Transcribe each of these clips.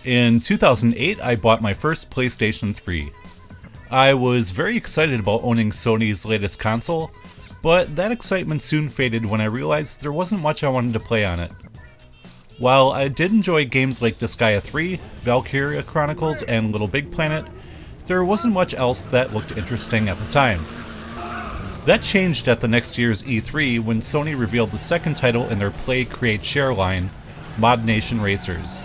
In 2008, I bought my first PlayStation 3. I was very excited about owning Sony's latest console, but that excitement soon faded when I realized there wasn't much I wanted to play on it. While I did enjoy games like Disgaea 3, Valkyria Chronicles, and Little Big Planet, there wasn't much else that looked interesting at the time. That changed at the next year's E3 when Sony revealed the second title in their Play, Create, Share line, Modnation Racers.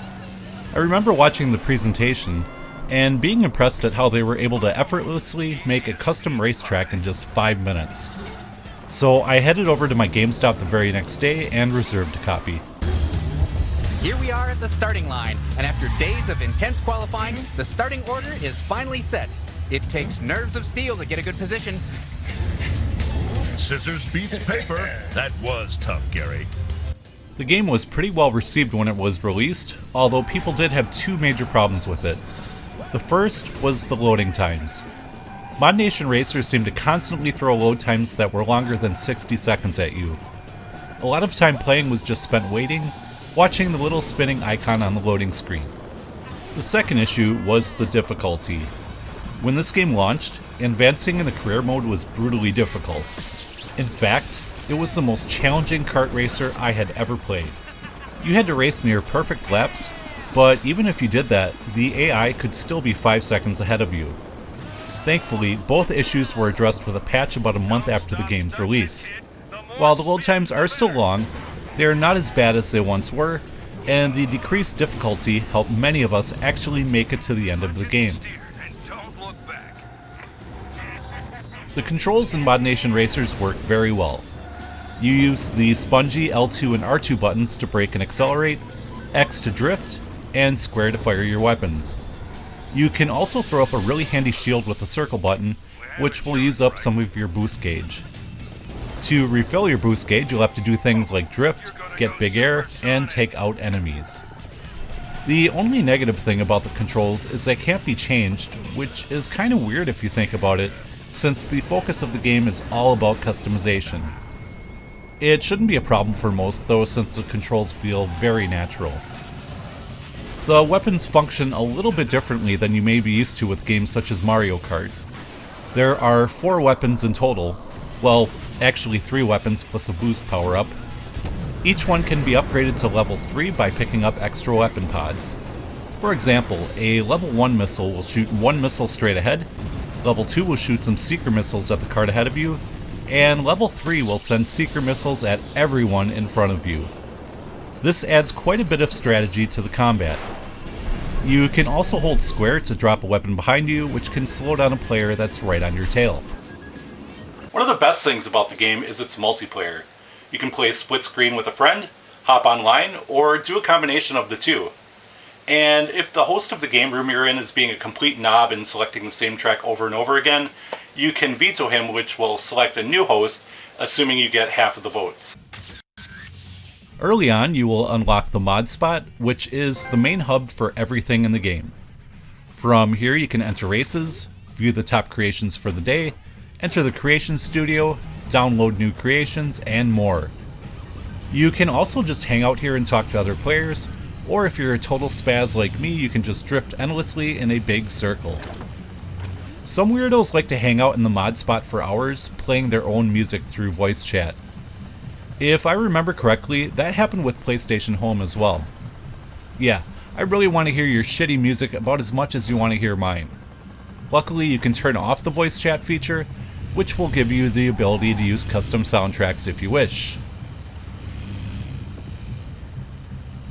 I remember watching the presentation and being impressed at how they were able to effortlessly make a custom racetrack in just 5 minutes. So I headed over to my GameStop the very next day and reserved a copy. Here we are at the starting line, and after days of intense qualifying, the starting order is finally set. It takes nerves of steel to get a good position. Scissors beats paper. That was tough, Gary. The game was pretty well received when it was released, although people did have two major problems with it. The first was the loading times. Modnation Racers seemed to constantly throw load times that were longer than 60 seconds at you. A lot of time playing was just spent waiting, watching the little spinning icon on the loading screen. The second issue was the difficulty. When this game launched, advancing in the career mode was brutally difficult. In fact, it was the most challenging kart racer I had ever played. You had to race near perfect laps, but even if you did that, the AI could still be 5 seconds ahead of you. Thankfully, both issues were addressed with a patch about a month after the game's release. While the load times are still long, they are not as bad as they once were, and the decreased difficulty helped many of us actually make it to the end of the game. The controls in Modnation Racers work very well. You use the spongy L2 and R2 buttons to brake and accelerate, X to drift, and square to fire your weapons. You can also throw up a really handy shield with the circle button, which will use up some of your boost gauge. To refill your boost gauge, you'll have to do things like drift, get big air, and take out enemies. The only negative thing about the controls is they can't be changed, which is kind of weird if you think about it, since the focus of the game is all about customization. It shouldn't be a problem for most though, since the controls feel very natural. The weapons function a little bit differently than you may be used to with games such as Mario Kart. There are 4 weapons in total, well, actually 3 weapons plus a boost power-up. Each one can be upgraded to level 3 by picking up extra weapon pods. For example, a level 1 missile will shoot 1 missile straight ahead, level 2 will shoot some seeker missiles at the cart ahead of you, and level 3 will send seeker missiles at everyone in front of you. This adds quite a bit of strategy to the combat. You can also hold square to drop a weapon behind you, which can slow down a player that's right on your tail. One of the best things about the game is its multiplayer. You can play split screen with a friend, hop online, or do a combination of the two. And if the host of the game room you're in is being a complete knob and selecting the same track over and over again, you can veto him, which will select a new host, assuming you get half of the votes. Early on, you will unlock the mod spot, which is the main hub for everything in the game. From here you can enter races, view the top creations for the day, enter the creation studio, download new creations, and more. You can also just hang out here and talk to other players, or if you're a total spaz like me, you can just drift endlessly in a big circle. Some weirdos like to hang out in the mod spot for hours, playing their own music through voice chat. If I remember correctly, that happened with PlayStation Home as well. Yeah, I really want to hear your shitty music about as much as you want to hear mine. Luckily, you can turn off the voice chat feature, which will give you the ability to use custom soundtracks if you wish.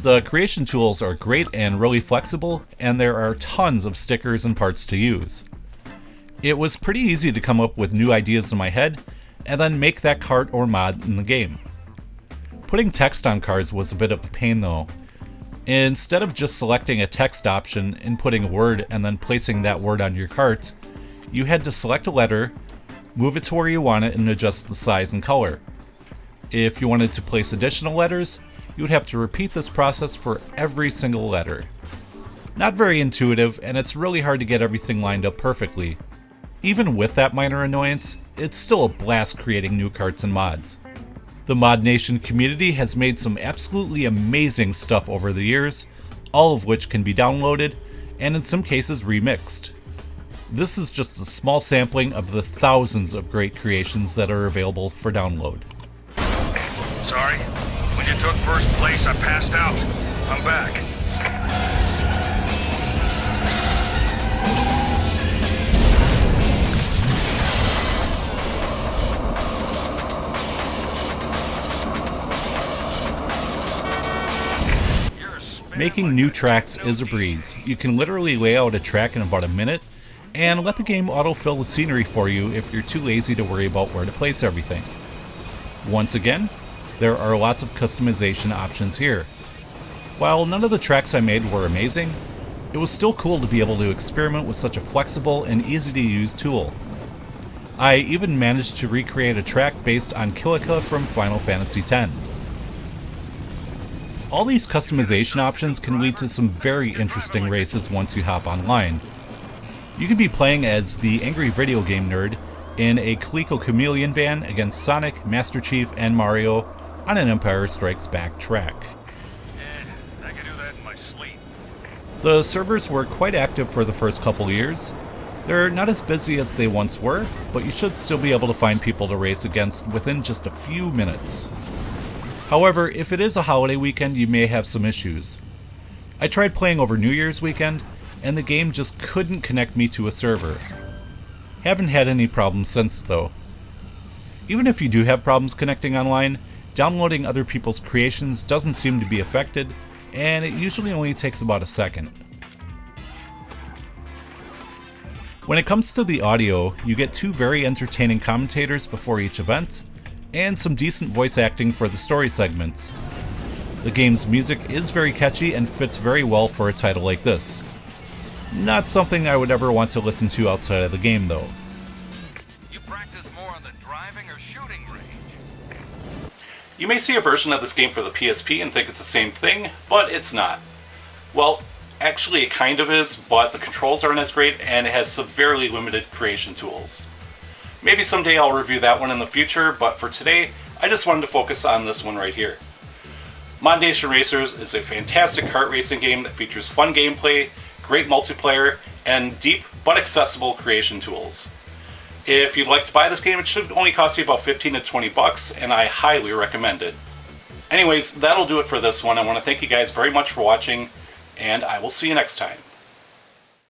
The creation tools are great and really flexible, and there are tons of stickers and parts to use. It was pretty easy to come up with new ideas in my head, and then make that cart or mod in the game. Putting text on cards was a bit of a pain though. Instead of just selecting a text option, inputting a word, and then placing that word on your cart, you had to select a letter, move it to where you want it, and adjust the size and color. If you wanted to place additional letters, you would have to repeat this process for every single letter. Not very intuitive, and it's really hard to get everything lined up perfectly. Even with that minor annoyance, it's still a blast creating new carts and mods. The Modnation community has made some absolutely amazing stuff over the years, all of which can be downloaded and in some cases remixed. This is just a small sampling of the thousands of great creations that are available for download. Sorry. When you took first place, I passed out. I'm back. Making new tracks is a breeze. You can literally lay out a track in about a minute and let the game autofill the scenery for you if you're too lazy to worry about where to place everything. Once again, there are lots of customization options here. While none of the tracks I made were amazing, it was still cool to be able to experiment with such a flexible and easy to use tool. I even managed to recreate a track based on Kilika from Final Fantasy X. All these customization options can lead to some very interesting races once you hop online. You can be playing as the angry video game nerd in a Coleco Chameleon van against Sonic, Master Chief, and Mario on an Empire Strikes Back track. I can do that in my sleep. The servers were quite active for the first couple years. They're not as busy as they once were, but you should still be able to find people to race against within just a few minutes. However, if it is a holiday weekend, you may have some issues. I tried playing over New Year's weekend, and the game just couldn't connect me to a server. Haven't had any problems since though. Even if you do have problems connecting online, downloading other people's creations doesn't seem to be affected, and it usually only takes about a second. When it comes to the audio, you get two very entertaining commentators before each event, and some decent voice acting for the story segments. The game's music is very catchy and fits very well for a title like this. Not something I would ever want to listen to outside of the game though. You practice more on the driving or shooting range? You may see a version of this game for the PSP and think it's the same thing, but it's not. Well, actually it kind of is, but the controls aren't as great and it has severely limited creation tools. Maybe someday I'll review that one in the future, but for today, I just wanted to focus on this one right here. Modnation Racers is a fantastic kart racing game that features fun gameplay, great multiplayer, and deep but accessible creation tools. If you'd like to buy this game, it should only cost you about 15 to 20 bucks, and I highly recommend it. Anyways, that'll do it for this one. I want to thank you guys very much for watching, and I will see you next time.